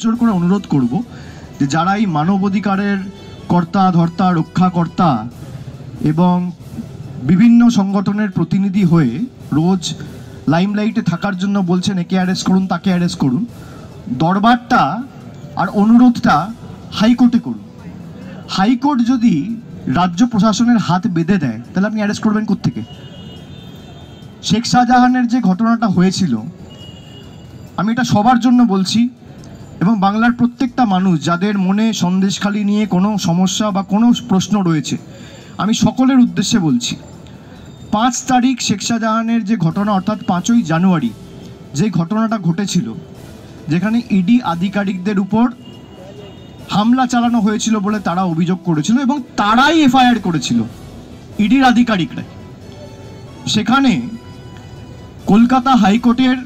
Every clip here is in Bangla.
জোর করে অনুরোধ করব যে যারা এই মানবাধিকারের কর্তা ধর্তা রক্ষাকর্তা এবং বিভিন্ন সংগঠনের প্রতিনিধি হয়ে রোজ লাইমলাইটে থাকার জন্য বলছেন একে অ্যারেস্ট করুন তাকে অ্যারেস্ট করুন, দরবারটা আর অনুরোধটা হাইকোর্টে করুন। হাইকোর্ট যদি রাজ্য প্রশাসনের হাত বেঁধে দেয় তাহলে আপনি অ্যারেস্ট করবেন কোত্থেকে? শেখ শাহজাহানের যে ঘটনাটা হয়েছিল, আমি এটা সবার জন্য বলছি এবং বাংলার প্রত্যেকটা মানুষ যাদের মনে সন্দেশখালি নিয়ে কোনো সমস্যা বা কোনো প্রশ্ন রয়েছে, আমি সকলের উদ্দেশ্যে বলছি, 5 তারিখ শেখ শাহজাহানের যে ঘটনা অর্থাৎ 5ই জানুয়ারি যে ঘটনাটা ঘটেছিল, যেখানে ইডি আধিকারিকদের উপর হামলা চালানো হয়েছিল বলে তারা অভিযোগ করেছিল এবং তারাই এফআইআর করেছিল, ইডির আধিকারিকরা। সেখানে কলকাতা হাইকোর্টের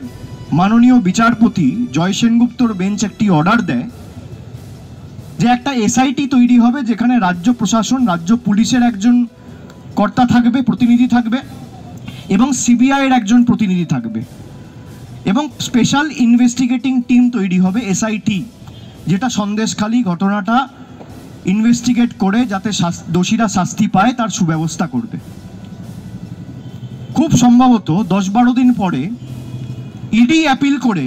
মাননীয় বিচারপতি জয় সেনগুপ্তর বেঞ্চ একটি অর্ডার দেয় যে একটা এসআইটি তৈরি হবে, যেখানে রাজ্য প্রশাসন, রাজ্য পুলিশের একজন কর্তা থাকবে, প্রতিনিধি থাকবে এবং সিবিআইয়ের একজন প্রতিনিধি থাকবে এবং স্পেশাল ইনভেস্টিগেটিং টিম তৈরি হবে এসআইটি, যেটা সন্দেশখালি ঘটনাটা ইনভেস্টিগেট করে যাতে দোষীরা শাস্তি পায় তার সুব্যবস্থা করবে। খুব সম্ভবত 10-12 দিন পরে ইডি অ্যাপিল করে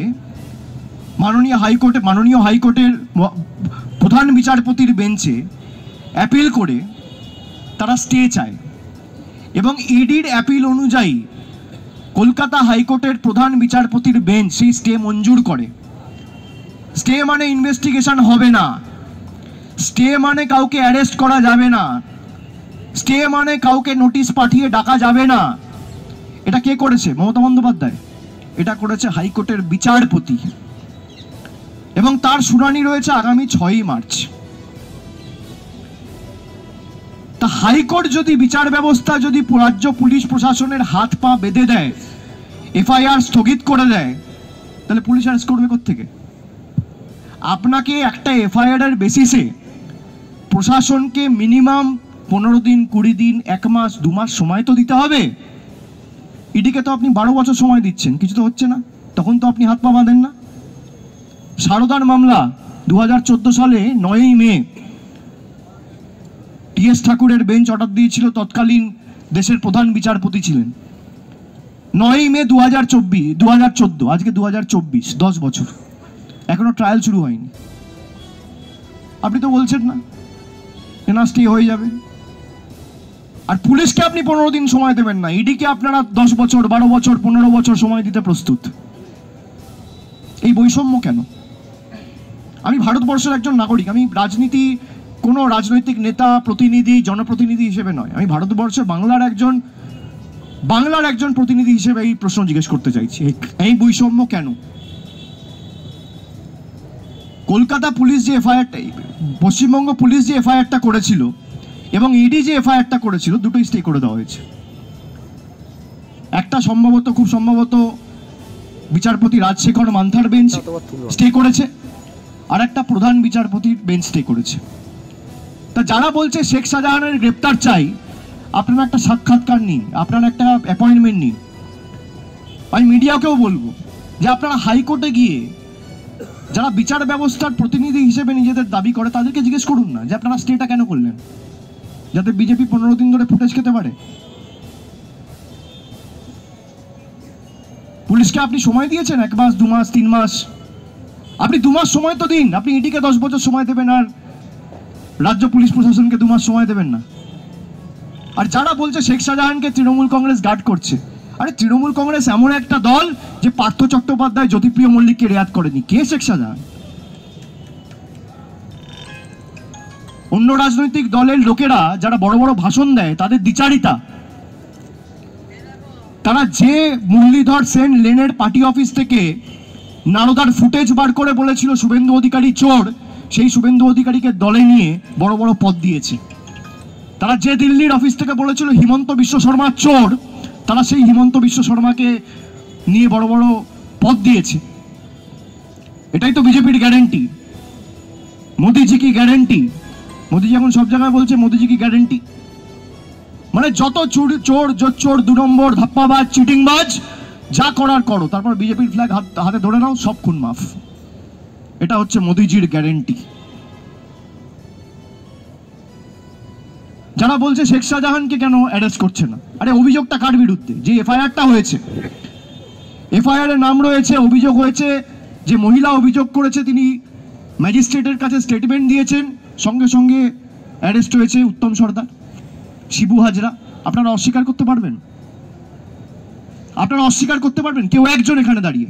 মাননীয় হাইকোর্টের প্রধান বিচারপতির বেঞ্চে অ্যাপিল করে তারা স্টে চায় এবং ইডির অ্যাপিল অনুযায়ী কলকাতা হাইকোর্টের প্রধান বিচারপতির বেঞ্চ সেই স্টে মঞ্জুর করে। স্টে মানে ইনভেস্টিগেশন হবে না, স্টে মানে কাউকে অ্যারেস্ট করা যাবে না, স্টে মানে কাউকে নোটিশ পাঠিয়ে ডাকা যাবে না। এটা কে করেছে? মমতা বন্দ্যোপাধ্যায়। এটা করেছে হাইকোর্টের বিচারপতি এবং তার শুনানি রয়েছে আগামী 6ই মার্চ। তা হাইকোর্ট যদি বিচার ব্যবস্থা যদি রাজ্য পুলিশ প্রশাসনের হাত পা বেঁধে দেয়, এফআইআর স্থগিত করে দেয়, তাহলে পুলিশ অ্যারেস্ট করবে কোত্থেকে? আপনাকে একটা এফআইআর এর বেসিসে প্রশাসনকে মিনিমাম 15 দিন, 20 দিন, 1 মাস, 2 মাস সময় তো দিতে হবে। ইডিকে তো আপনি 12 বছর সময় দিচ্ছেন, কিছু তো হচ্ছে না, তখন তো আপনি হাত পা বাঁধেন না। সারদার মামলা 2014 সালে 9ই মে টিএস ঠাকুরের বেঞ্চ অর্ডার দিয়েছিল, তৎকালীন দেশের প্রধান বিচারপতি ছিলেন। 9ই মে 2014, আজকে 2024, 10 বছর, এখনো ট্রায়াল শুরু হয়নি। আপনি তো বলছেন না না স্টে হয়ে যাবে, আর পুলিশকে আপনি 15 দিন সময় দেবেন না, ইডিকে আপনারা 10 বছর, 12 বছর, 15 বছর সময় দিতে প্রস্তুত। এই বৈষম্য কেন? আমি ভারতবর্ষের একজন নাগরিক, আমি কোনো রাজনৈতিক নেতা, প্রতিনিধি, জনপ্রতিনিধি হিসেবে নয়, আমি ভারতবর্ষের বাংলার একজন প্রতিনিধি হিসেবে এই প্রশ্ন জিজ্ঞেস করতে চাইছি, এই বৈষম্য কেন? কলকাতা পুলিশ যে এফআইআরটা, পশ্চিমবঙ্গ পুলিশ যে এফআইআরটা করেছিল এবং ইডি যে এফআইআরটা করেছিল, দুটোই স্টে করে দেওয়া হয়েছে। একটা খুব সম্ভবত বিচারপতি রাজশেখর মান্থার বেঞ্চ স্টে করেছে, আর একটা প্রধান বিচারপতির বেঞ্চ স্টে করেছে। তা যারা বলছে শেখ শাহজাহানের গ্রেপ্তার চাই, আপনারা একটা সাক্ষাৎকার নিন, আপনারা একটা অ্যাপয়েন্টমেন্ট নিন। আমি মিডিয়াকেও বলবো যে আপনারা হাইকোর্টে গিয়ে যারা বিচার ব্যবস্থার প্রতিনিধি হিসেবে নিজেদের দাবি করে তাদেরকে জিজ্ঞেস করুন না যে আপনারা স্টেটা কেন করলেন, যাতে বিজেপি 15 দিন ধরে ফুটেজ খেতে পারে। পুলিশকে আপনি সময় দিয়েছেন 1 মাস, 2 মাস, 3 মাস, আপনি 2 মাস সময় তো দিন। আপনি ইডিকে 10 বছর সময় দেবেন আর রাজ্য পুলিশ প্রশাসনকে 2 মাস সময় দেবেন না। আর যারা বলছে শেখ শাহজাহানকে তৃণমূল কংগ্রেস গার্ড করছে, আরে তৃণমূল কংগ্রেস এমন একটা দল যে পার্থ চট্টোপাধ্যায়, জ্যোতিপ্রিয় মল্লিককে রেয়াত করেনি। কে শেখ শাহজাহান? অন্য রাজনৈতিক দলের লোকেরা যারা বড় বড় ভাষণ দেয়, তাদের দ্বিচারিতা, তারা যে মুরলীধর সেন লেনের পার্টি অফিস থেকে নারদার ফুটেজ বার করে বলেছিল শুভেন্দু অধিকারী চোর, সেই শুভেন্দু অধিকারীকে দলে নিয়ে বড় বড় পদ দিয়েছে। তারা যে দিল্লির অফিস থেকে বলেছিল হিমন্ত বিশ্ব শর্মা চোর, তারা সেই হিমন্ত বিশ্ব শর্মাকে নিয়ে বড় বড় পদ দিয়েছে। এটাই তো বিজেপির গ্যারেন্টি। মোদিজি কি গ্যারেন্টি? মোদিজি এখন সব জায়গায় বলছে মোদিজি কি গ্যারেন্টি। মানে যত চোর, 2 নম্বর, ধাপ্পাবাজ, চিটিংবাজ, যা করার করো, তারপর বিজেপির ফ্ল্যাগ হাতে ধরে নাও, সব খুন মাফ। এটা হচ্ছে মোদিজির গ্যারেন্টি। যারা বলছে শেখ শাহজাহানকে কেন অ্যারেস্ট করছে না, আরে অভিযোগটা কার বিরুদ্ধে? যে এফআইআরটা হয়েছে, এফআইআর এর নাম রয়েছে, অভিযোগ হয়েছে, যে মহিলা অভিযোগ করেছে তিনি ম্যাজিস্ট্রেটের কাছে স্টেটমেন্ট দিয়েছেন, সঙ্গে সঙ্গে অ্যারেস্ট হয়েছে উত্তম সর্দার, শিবু হাজরা। আপনারা অস্বীকার করতে পারবেন? আপনারা অস্বীকার করতে পারবেন? কেউ একজন এখানে দাঁড়িয়ে